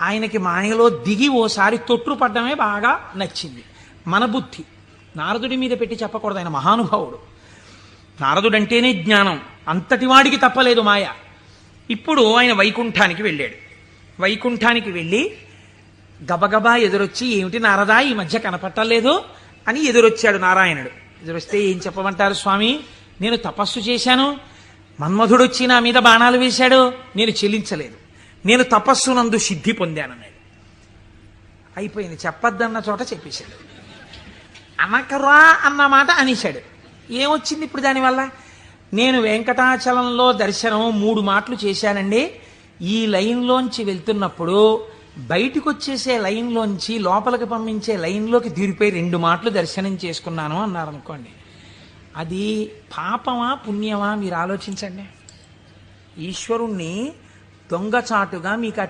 ఆయనకి మాయలో దిగి ఓసారి తొట్టుపడ్డమే బాగా నచ్చింది. మన బుద్ధి నారదుడి మీద పెట్టి చెప్పకూడదు, ఆయన మహానుభావుడు. నారదుడంటేనే జ్ఞానం, అంతటి వాడికి తప్పలేదు మాయ. ఇప్పుడు ఆయన వైకుంఠానికి వెళ్ళాడు. వైకుంఠానికి వెళ్ళి గబగబా ఎదురొచ్చి, ఏమిటి నారదా ఈ మధ్య కనపట్టలేదు అని ఎదురొచ్చాడు నారాయణుడు. ఎదురొస్తే, ఏం చెప్పమంటారు స్వామి, నేను తపస్సు చేశాను, మన్మధుడొచ్చి నా మీద బాణాలు వేశాడు, నేను చెల్లించలేదు, నేను తపస్సునందు సిద్ధి పొందానన్నాడు. అయిపోయింది, చెప్పద్దన్న చోట చెప్పేశాడు. అనకరా అన్న మాట అనేశాడు. ఏమొచ్చింది ఇప్పుడు దానివల్ల? నేను వెంకటాచలంలో దర్శనం 3 మాటలు చేశానండి, ఈ లైన్లోంచి వెళ్తున్నప్పుడు బయటకు వచ్చేసే లైన్లోంచి లోపలికి పంపించే లైన్లోకి దూరిపోయి 2 మాటలు దర్శనం చేసుకున్నాను అన్నారనుకోండి. అది పాపమా పుణ్యమా మీరు ఆలోచించండి. ఈశ్వరుణ్ణి దొంగచాటుగా మీకు